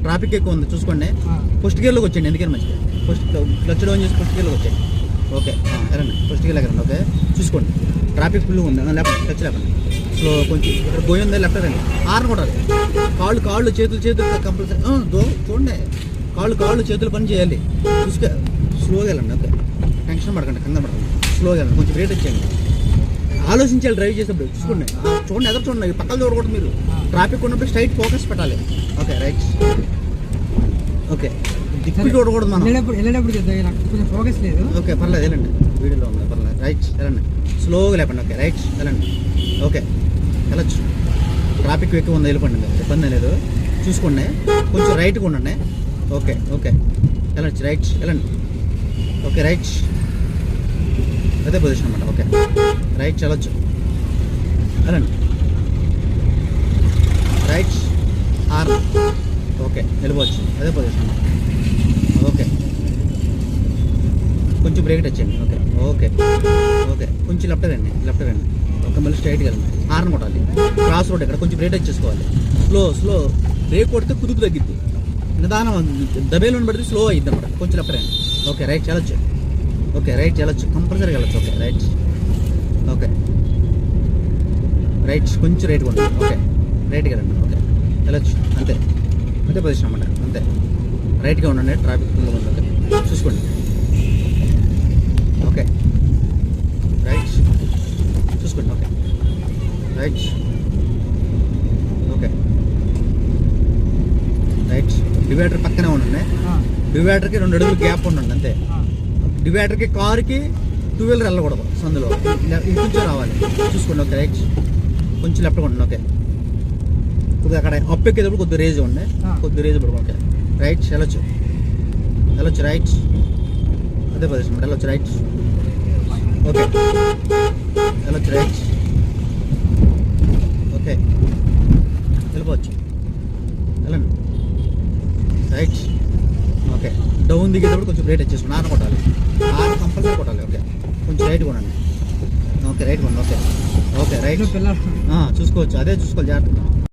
Traffic ఎక్కువ ఉంది చూసుకోండి. ఫస్ట్ గేర్లోకి వచ్చేయండి, ఎందుకని మంచిగా ఫస్ట్ క్లచ్ డౌన్ చేసి ఫస్ట్ గేర్లోకి వచ్చేయండి. ఓకే ఎరండి, ఫస్ట్ గేర్లో ఎగరండి. ఓకే చూసుకోండి, ట్రాఫిక్ ఫుల్ ఉంది, లేపండి టచ్ లేపండి. స్లో కొంచెం ఇక్కడ గోయి ఉంది, లెఫ్ట్ రండి. హార్న్ కొట్టాలి, కాళ్ళు చేతులు కంపల్సరీ చూడండి, కాళ్ళు చేతులు పని చేయాలి. చూసుకో, స్లోగా వెళ్ళండి. ఓకే టెన్షన్ పడకండి, కంగారు పడకండి, స్లోగా వెళ్ళండి. కొంచెం బ్రేక్ ఇచ్చేయండి, ఆలోచించాలి డ్రైవ్ చేసేటప్పుడు. చూసుకోండి, చూడండి, ఎదురు చూడండి, పక్కన చూడకూడదు. మీరు ట్రాఫిక్ ఉన్నప్పుడు స్ట్రైట్ ఫోకస్ పెట్టాలి. Okay right. ఓకే దిక్కు చూడకూడదు మనం వెళ్ళేటప్పుడు ఫోకస్ లేదు. ఓకే పర్లేదు, వెళ్ళండి, వీడియోలో ఉంది, పర్లేదు. రైట్ వెళ్ళండి, స్లోగా లేపండి. ఓకే రైట్ వెళ్ళండి. ఓకే వెళ్ళచ్చు, ట్రాఫిక్ ఎక్కువ ఉంది, వెళ్ళిపోండి, ఇబ్బంది లేదు. చూసుకోండి, కొంచెం రైట్గా ఉండండి. ఓకే ఓకే వెళ్ళచ్చు, రైట్ వెళ్ళండి. ఓకే రైట్, అదే పొజిషన్ అన్నమాట. ఓకే రైట్ వెళ్ళచ్చు, వెళ్ళండి. రైట్ ఆర్ ఓకే వెళ్ళిపోవచ్చు, అదే పొజిషన్ అన్నమాట. ఓకే కొంచెం బ్రేక్ వచ్చేయండి. ఓకే ఓకే ఓకే కొంచెం లెఫ్ట్ రండి. ఓకే మళ్ళీ స్ట్రైట్గా వెళ్ళండి. హార్న్ కొట్టాలి, క్రాస్ రోడ్ ఇక్కడ కొంచెం బ్రేక్ చేసుకోవాలి. స్లో బ్రేక్ కొడితే కుదుపు తగ్గిద్ది, నిదానం దబేలు పడితే స్లో అయ్యిద్ది అన్నమాట. కొంచెం లెఫ్ట్ రండి. ఓకే రైట్ వెళ్ళచ్చు. ఓకే రైట్ వెళ్ళచ్చు, కంపల్సరీ వెళ్ళచ్చు. Okay right. ఓకే రైట్ కొంచెం రైట్గా ఉండండి. ఓకే రైట్గా వెళ్ళండి. ఓకే వెళ్ళచ్చు, అంతే అదే పొజిషన్ అన్నమాట. అంతే రైట్గా ఉండండి, ట్రాఫిక్ ఫుల్గా ఉంది. ఓకే చూసుకోండి. ఓకే రైట్ చూసుకోండి. Okay right. Okay right, divider పక్కనే ఉండండి. డివైడర్కి 2 అడుగులు గ్యాప్ ఉండండి, అంతే. డివైడర్కి కారుకి 2 వీలర్ వెళ్ళకూడదు, సందులో కొంచెం రావాలి. చూసుకోండి. ఓకే రైట్ కొంచెం లెఫ్ట్గా ఉండండి. ఓకే కొద్దిగా అక్కడ అప్ ఎక్కేటప్పుడు కొద్దిగా రేజ్ ఉండే, కొద్దిగా రేజ్ పడుకోండి. ఓకే రైట్ వెళ్ళచ్చు రైట్, అదే పొజిషన్ వెళ్ళచ్చు రైట్. ఓకే వెళ్ళచ్చు రైట్. ఓకే వెళ్ళిపోవచ్చు, వెళ్ళండి రైట్. ఓకే డౌన్ దిగేటప్పుడు కొంచెం బ్రేక్ వచ్చేసుకోండి, హార్న్ కొట్టాలి, హార్న్ కంపల్సరీ కొట్టాలి. ఓకే కొంచెం రైట్ కొనండి. ఓకే రైట్ కొనండి. ఓకే ఓకే రైట్ చూసుకోవచ్చు, అదే చూసుకోవాలి జాగ్రత్తగా.